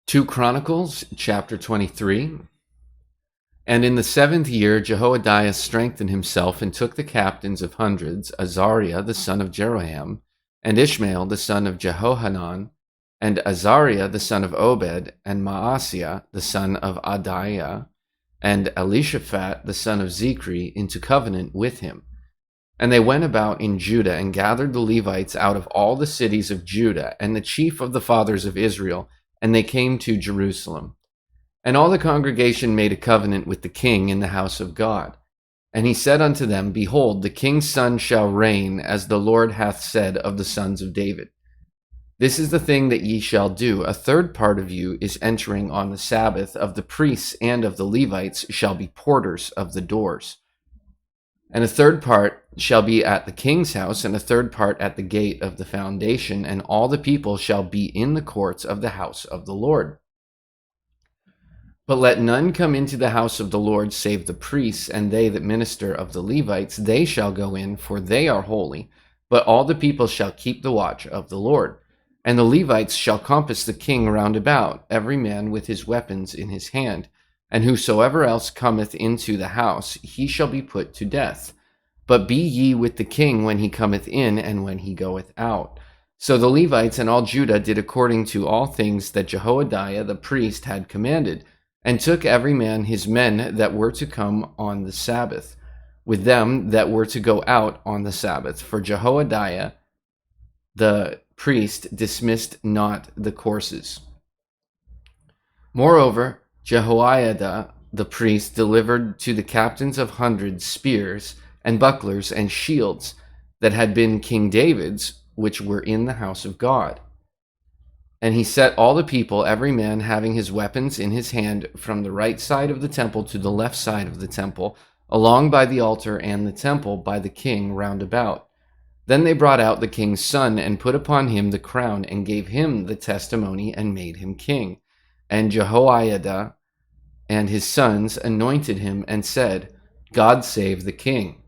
2 Chronicles chapter 23. And in the 7th year, Jehoiada strengthened himself and took the captains of hundreds, Azariah the son of Jeroham, and Ishmael the son of Jehohanan, and Azariah the son of Obed, and Maaseiah the son of Adaiah, and Elishaphat the son of Zichri into covenant with him. And they went about in Judah and gathered the Levites out of all the cities of Judah and the chief of the fathers of Israel, and they came to Jerusalem. And all the congregation made a covenant with the king in the house of God. And he said unto them, Behold, the king's son shall reign, as the Lord hath said of the sons of David. This is the thing that ye shall do. A third part of you is entering on the Sabbath. Of the priests and of the Levites shall be porters of the doors. And a third part shall be at the king's house, and a third part at the gate of the foundation, and all the people shall be in the courts of the house of the Lord. But let none come into the house of the Lord save the priests, and they that minister of the Levites, they shall go in, for they are holy. But all the people shall keep the watch of the Lord. And the Levites shall compass the king round about, every man with his weapons in his hand. And whosoever else cometh into the house, he shall be put to death. But be ye with the king when he cometh in, and when he goeth out. So the Levites and all Judah did according to all things that Jehoiada the priest had commanded, and took every man his men that were to come on the Sabbath, with them that were to go out on the Sabbath. For Jehoiada the priest dismissed not the courses. Moreover, Jehoiada the priest delivered to the captains of hundreds spears and bucklers and shields that had been King David's, which were in the house of God. And he set all the people, every man having his weapons in his hand, from the right side of the temple to the left side of the temple, along by the altar and the temple, by the king round about. Then they brought out the king's son, and put upon him the crown, and gave him the testimony, and made him king. And Jehoiada and his sons anointed him, and said, God save the king.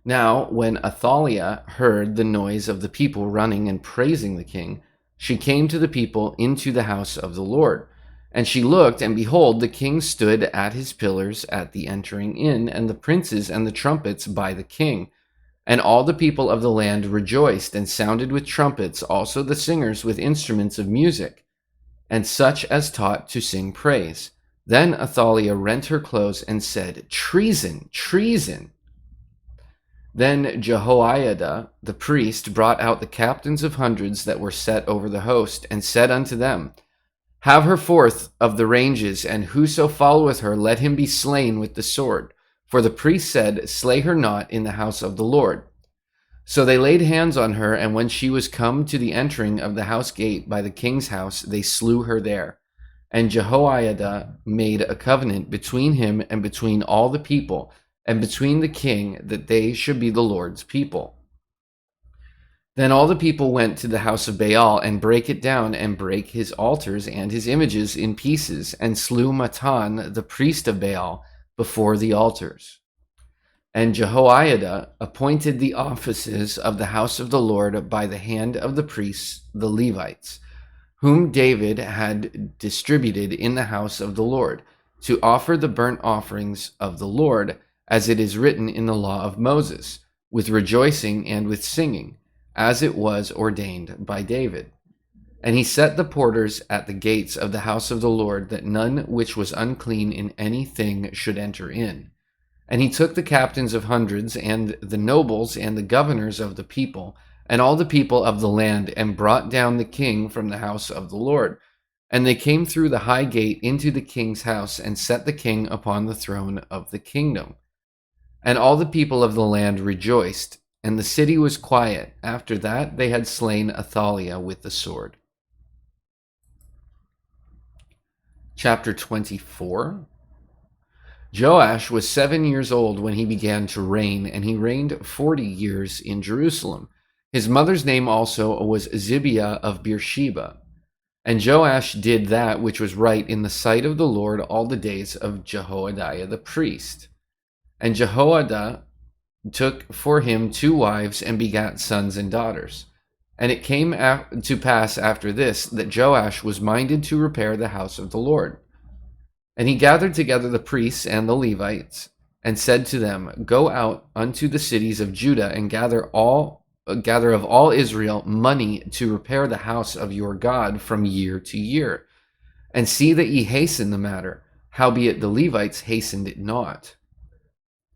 Now, when Athaliah heard the noise of the people running and praising the king, she came to the people into the house of the Lord. And she looked, and behold, the king stood at his pillars at the entering in, and the princes and the trumpets by the king. And all the people of the land rejoiced, and sounded with trumpets, also the singers with instruments of music, and such as taught to sing praise. Then Athaliah rent her clothes, and said, Treason, treason! Then Jehoiada the priest brought out the captains of hundreds that were set over the host, and said unto them, Have her forth of the ranges, and whoso followeth her, let him be slain with the sword. For the priest said, Slay her not in the house of the Lord. So they laid hands on her, and when she was come to the entering of the house gate by the king's house, they slew her there. And Jehoiada made a covenant between him and between all the people, and between the king, that they should be the Lord's people. Then all the people went to the house of Baal, and brake it down, and brake his altars and his images in pieces, and slew Mattan the priest of Baal before the altars. And Jehoiada appointed the offices of the house of the Lord by the hand of the priests, the Levites, whom David had distributed in the house of the Lord, to offer the burnt offerings of the Lord, as it is written in the law of Moses, with rejoicing and with singing, as it was ordained by David. And he set the porters at the gates of the house of the Lord, that none which was unclean in any thing should enter in. And he took the captains of hundreds, and the nobles, and the governors of the people, and all the people of the land, and brought down the king from the house of the Lord. And they came through the high gate into the king's house, and set the king upon the throne of the kingdom. And all the people of the land rejoiced, and the city was quiet. After that they had slain Athaliah with the sword. Chapter 24. Joash was 7 years old when he began to reign, and he reigned 40 years in Jerusalem. His mother's name also was Zibiah of Beersheba. And Joash did that which was right in the sight of the Lord all the days of Jehoiada the priest. And Jehoiada took for him 2 wives, and begat sons and daughters. And it came to pass after this that Joash was minded to repair the house of the Lord. And he gathered together the priests and the Levites, and said to them, Go out unto the cities of Judah, and gather of all Israel money to repair the house of your God from year to year, and see that ye hasten the matter. Howbeit the Levites hastened it not.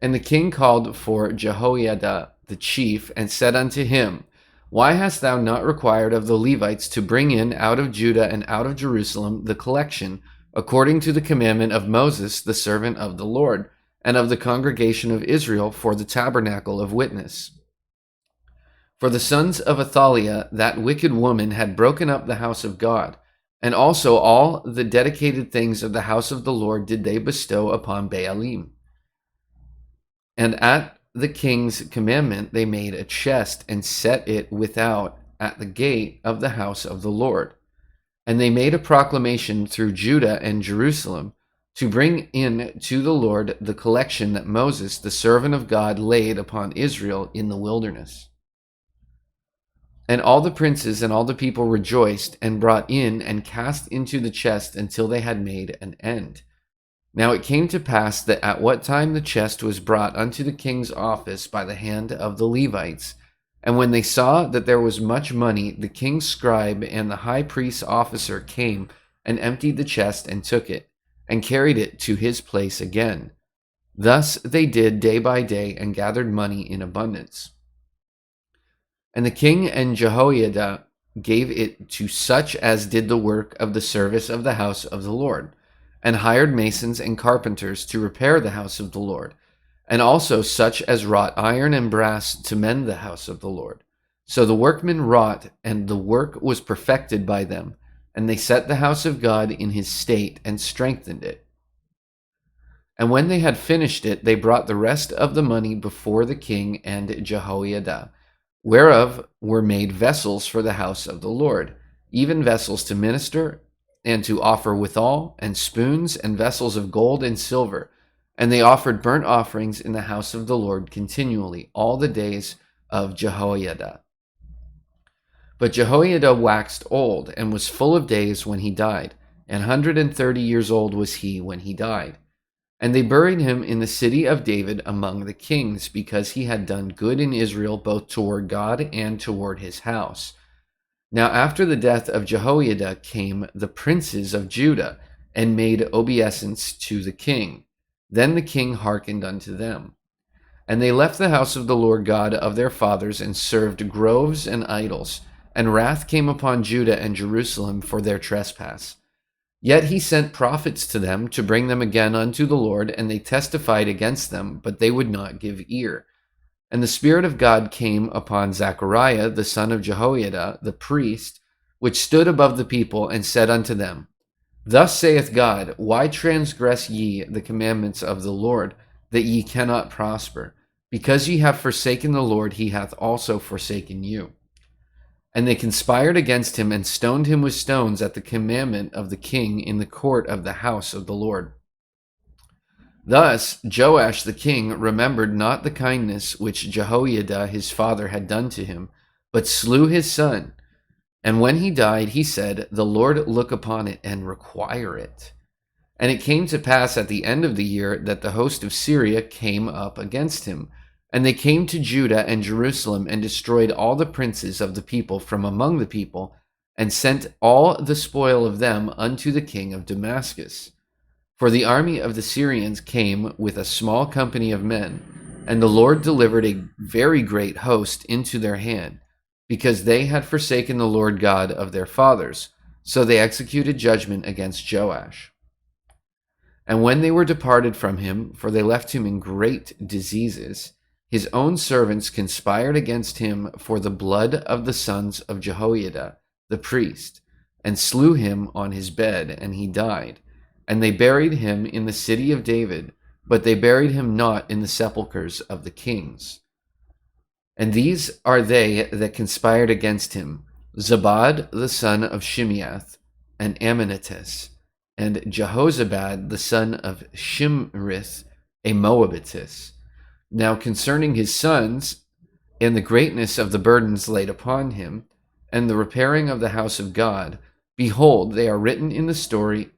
And the king called for Jehoiada the chief, and said unto him, Why hast thou not required of the Levites to bring in out of Judah and out of Jerusalem the collection, according to the commandment of Moses the servant of the Lord, and of the congregation of Israel for the tabernacle of witness? For the sons of Athaliah, that wicked woman, had broken up the house of God, and also all the dedicated things of the house of the Lord did they bestow upon Baalim. And at the king's commandment they made a chest, and set it without at the gate of the house of the Lord. And they made a proclamation through Judah and Jerusalem to bring in to the Lord the collection that Moses, the servant of God, laid upon Israel in the wilderness. And all the princes and all the people rejoiced, and brought in and cast into the chest until they had made an end. Now it came to pass that at what time the chest was brought unto the king's office by the hand of the Levites, and when they saw that there was much money, the king's scribe and the high priest's officer came and emptied the chest and took it, and carried it to his place again. Thus they did day by day, and gathered money in abundance. And the king and Jehoiada gave it to such as did the work of the service of the house of the Lord, and hired masons and carpenters to repair the house of the Lord, and also such as wrought iron and brass to mend the house of the Lord. So the workmen wrought, and the work was perfected by them, and they set the house of God in his state, and strengthened it. And when they had finished it, they brought the rest of the money before the king and Jehoiada, whereof were made vessels for the house of the Lord, even vessels to minister and to offer withal, and spoons, and vessels of gold and silver. And they offered burnt offerings in the house of the Lord continually all the days of Jehoiada. But Jehoiada waxed old, and was full of days when he died, 130 years old was he when he died. And they buried him in the city of David among the kings, because he had done good in Israel both toward God and toward his house. Now after the death of Jehoiada came the princes of Judah, and made obeisance to the king. Then the king hearkened unto them. And they left the house of the Lord God of their fathers, and served groves and idols. And wrath came upon Judah and Jerusalem for their trespass. Yet he sent prophets to them to bring them again unto the Lord, and they testified against them, but they would not give ear. And the Spirit of God came upon Zechariah, the son of Jehoiada, the priest, which stood above the people, and said unto them, Thus saith God, Why transgress ye the commandments of the Lord, that ye cannot prosper? Because ye have forsaken the Lord, he hath also forsaken you. And they conspired against him, and stoned him with stones at the commandment of the king in the court of the house of the Lord. Thus Joash the king remembered not the kindness which Jehoiada his father had done to him, but slew his son. And when he died, he said, The Lord look upon it and require it. And it came to pass at the end of the year that the host of Syria came up against him. And they came to Judah and Jerusalem, and destroyed all the princes of the people from among the people, and sent all the spoil of them unto the king of Damascus. For the army of the Syrians came with a small company of men, and the Lord delivered a very great host into their hand, because they had forsaken the Lord God of their fathers. So they executed judgment against Joash. And when they were departed from him, for they left him in great diseases, his own servants conspired against him for the blood of the sons of Jehoiada, the priest, and slew him on his bed, and he died. And they buried him in the city of David, but they buried him not in the sepulchres of the kings. And these are they that conspired against him: Zabad the son of Shimeath, and Ammonites, and Jehozabad the son of Shimrith, a Moabitess. Now concerning his sons, and the greatness of the burdens laid upon him, and the repairing of the house of God, behold, they are written in the story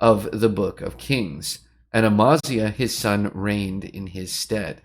of the book of Kings. And Amaziah his son reigned in his stead.